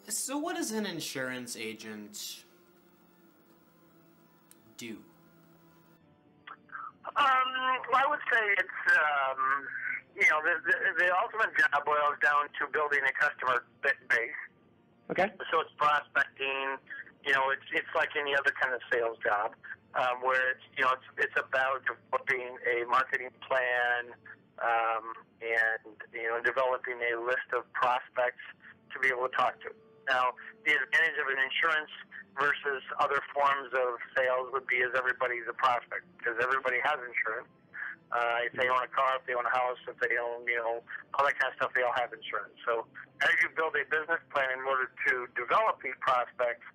So what does an insurance agent do? I would say it's, the ultimate job boils down to building a customer base. Okay. So it's prospecting, it's like any other kind of sales job, where it's about developing a marketing plan, and developing a list of prospects to be able to talk to. Now, the advantage of an insurance versus other forms of sales would be is everybody's a prospect, because everybody has insurance. If they own a car, if they own a house, if they own, all that kind of stuff, they all have insurance. So as you build a business plan in order to develop these prospects,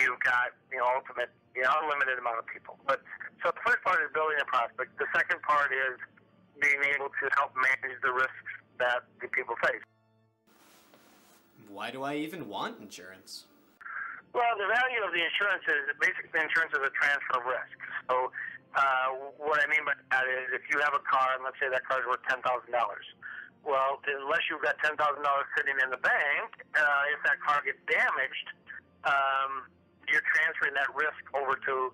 you've got, ultimate, unlimited amount of people. But so the first part is building a prospect. The second part is being able to help manage the risks that the people face. Why do I even want insurance? Well, the value of the insurance is, basically the insurance is a transfer of risk. So what I mean by that is if you have a car, and let's say that car is worth $10,000, well, unless you've got $10,000 sitting in the bank, if that car gets damaged, you're transferring that risk over to,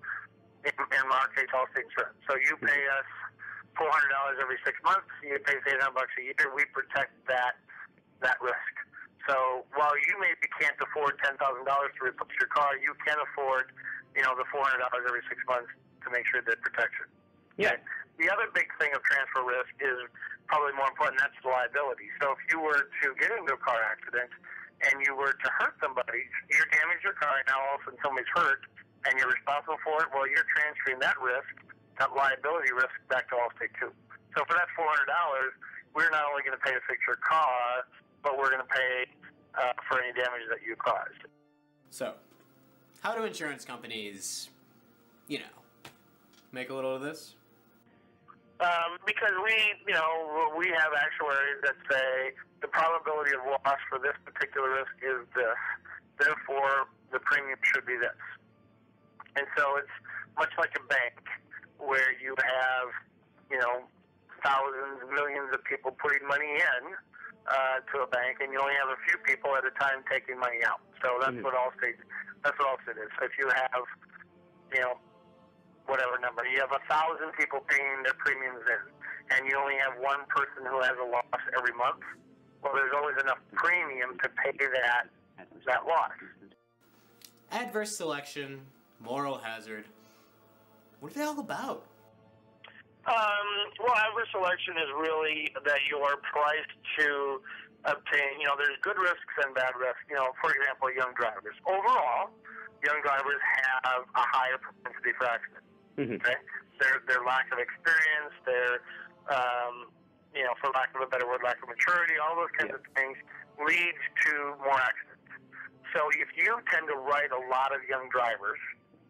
in our case, Allstate Insurance. So you pay us $400 every 6 months, you pay $800 a year, we protect that risk. So while you maybe can't afford $10,000 to replace your car, you can afford, the $400 every 6 months to make sure that protection. Yeah. Okay? The other big thing of transfer risk is probably more important, that's the liability. So if you were to get into a car accident and you were to hurt somebody, you damage your car, and now all of a sudden somebody's hurt, and you're responsible for it, well, you're transferring that risk, that liability risk, back to Allstate too. So for that $400, we're not only going to pay to fix your car, but we're going to pay for any damage that you caused. So, how do insurance companies, make a little of this? Because we have actuaries that say the probability of loss for this particular risk is this, therefore the premium should be this. And so it's much like a bank where you have, thousands, millions of people putting money in to a bank, and you only have a few people at a time taking money out. So that's what Allstate is. So if you have, whatever number, you have 1,000 people paying their premiums in, and you only have one person who has a loss every month, well, there's always enough premium to pay that loss. Adverse selection, moral hazard. What are they all about? Well, adverse selection is really that you are priced to obtain, there's good risks and bad risks. For example, young drivers. Overall, young drivers have a higher propensity for accidents. Okay? Their lack of experience, their, for lack of a better word, lack of maturity, all those kinds of things leads to more accidents. So if you tend to write a lot of young drivers,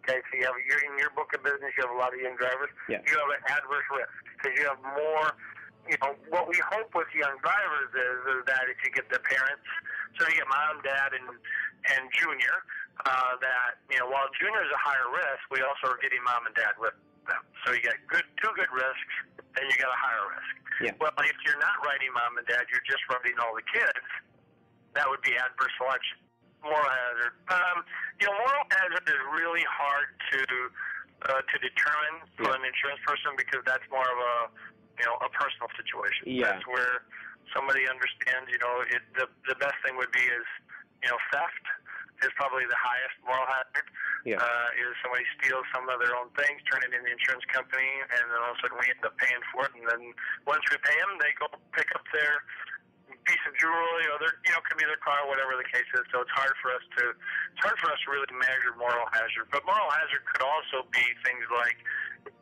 okay, so in your book of business, you have a lot of young drivers. Yeah. You have an adverse risk because you have more. What we hope with young drivers is that if you get their parents, so you get mom, dad, and junior, that while junior is a higher risk, we also are getting mom and dad with them. So you got two good risks, and you got a higher risk. Yeah. Well, if you're not writing mom and dad, you're just writing all the kids. That would be adverse selection. Moral hazard. Moral hazard is really hard to determine for an insurance person because that's more of a personal situation. Yeah. That's where somebody understands. The best thing would be is theft is probably the highest moral hazard. Yeah. Is somebody steals some of their own things, turn it in the insurance company, and then all of a sudden we end up paying for it. And then once we pay them, they go pick up their piece of jewelry, or could be their car, whatever the case is. So it's hard for us to really measure moral hazard. But moral hazard could also be things like,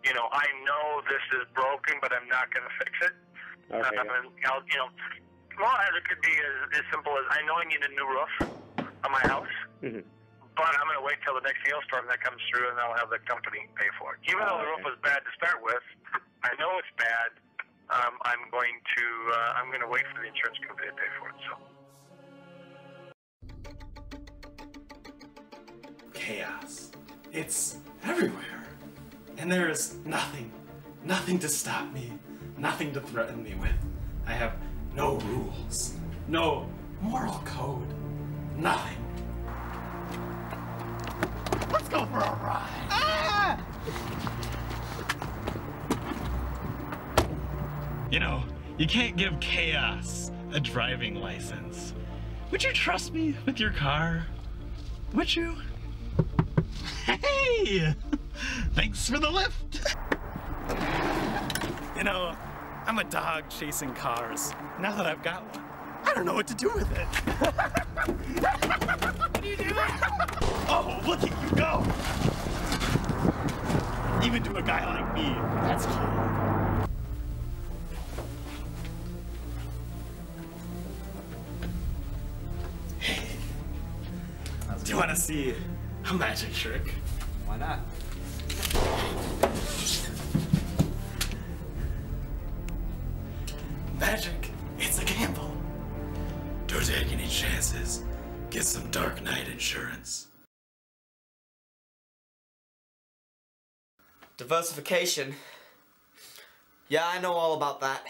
I know this is broken, but I'm not going to fix it. Okay. Moral hazard could be as simple as I know I need a new roof on my house, but I'm going to wait till the next hailstorm that comes through, and I'll have the company pay for it. Even though the roof was bad to start with, I know it's bad. I'm going to wait for the insurance company to pay for it. So Chaos. It's everywhere. And there is nothing to stop me, nothing to threaten me with. I have no rules, no moral code. nothing. Let's go for a ride. Ah! You know, you can't give chaos a driving license. Would you trust me with your car? Would you? Hey! Thanks for the lift! You know, I'm a dog chasing cars. Now that I've got one, I don't know what to do with it. What are you doing? Oh, look at you go! Even to a guy like me, that's cool. Do you want to see a magic trick? Why not? Magic, it's a gamble. Don't take any chances. Get some Dark Knight insurance. Diversification. Yeah, I know all about that.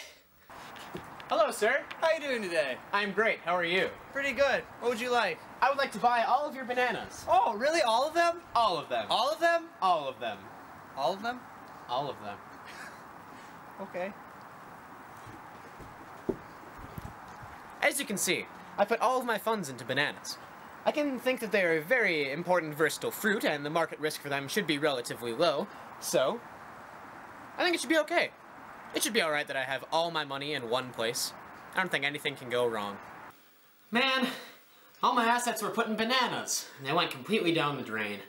Hello, sir. How you doing today? I'm great. How are you? Pretty good. What would you like? I would like to buy all of your bananas. Oh, really? All of them? All of them. All of them? All of them. All of them? All of them. Okay. As you can see, I put all of my funds into bananas. I can think that they are a very important versatile fruit, and the market risk for them should be relatively low, so I think it should be okay. It should be alright that I have all my money in one place. I don't think anything can go wrong. Man, all my assets were put in bananas. They went completely down the drain.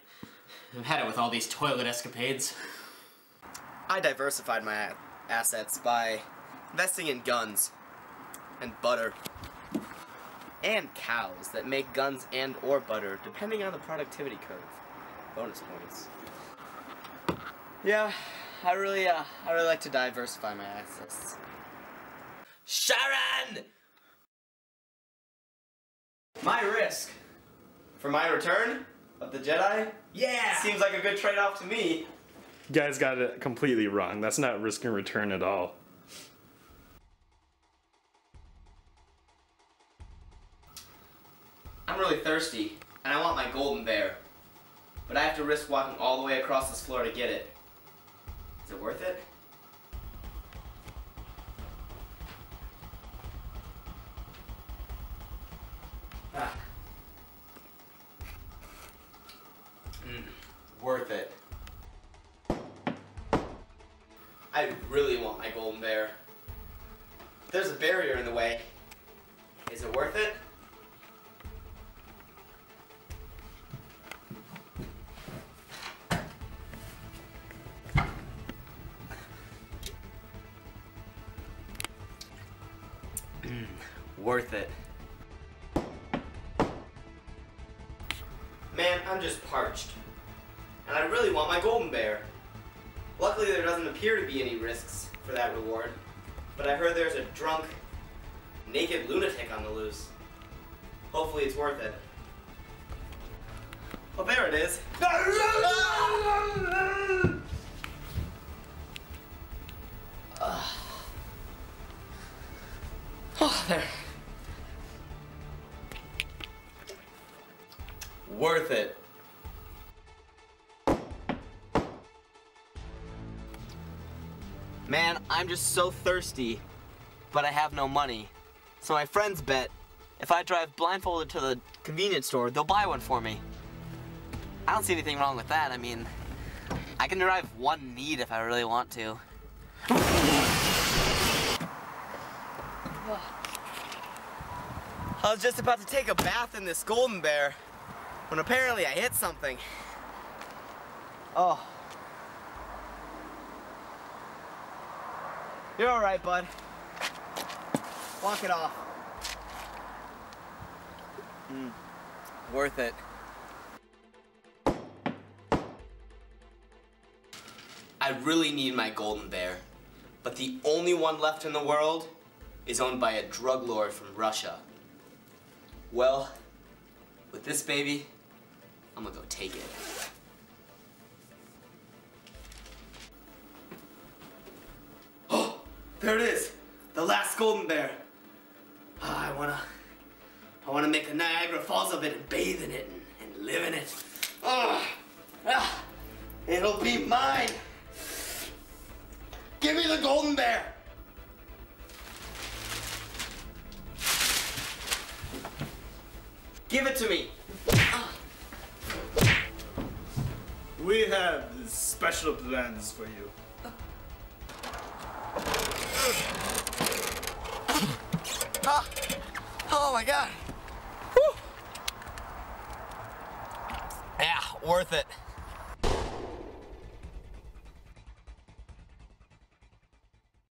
I've had it with all these toilet escapades. I diversified my assets by investing in guns and butter and cows that make guns and or butter depending on the productivity curve. Bonus points. Yeah, I really like to diversify my assets. Sharon! My risk for my return of the Jedi? Yeah! Seems like a good trade-off to me. You guys got it completely wrong. That's not risk and return at all. I'm really thirsty, and I want my golden bear. But I have to risk walking all the way across this floor to get it. Is it worth it? Ah. Worth it. I really want my golden bear. There's a barrier in the way. Is it worth it? Worth it. Man, I'm just parched. And I really want my golden bear. Luckily there doesn't appear to be any risks for that reward. But I heard there's a drunk, naked lunatic on the loose. Hopefully it's worth it. Well, there it is. Oh, there. Worth it. Man, I'm just so thirsty, but I have no money. So my friends bet if I drive blindfolded to the convenience store, they'll buy one for me. I don't see anything wrong with that. I mean, I can drive one need if I really want to. I was just about to take a bath in this golden bear when apparently I hit something. Oh. You're all right, bud. Walk it off. Worth it. I really need my golden bear, but the only one left in the world is owned by a drug lord from Russia. Well, with this baby, I'm gonna go take it. Oh, there it is, the last golden bear. I I want to make a Niagara Falls of it and bathe in it and live in it. It'll be mine. Give me the golden bear. Give it to me. We have special plans for you. Oh my god. Whew. Yeah, worth it.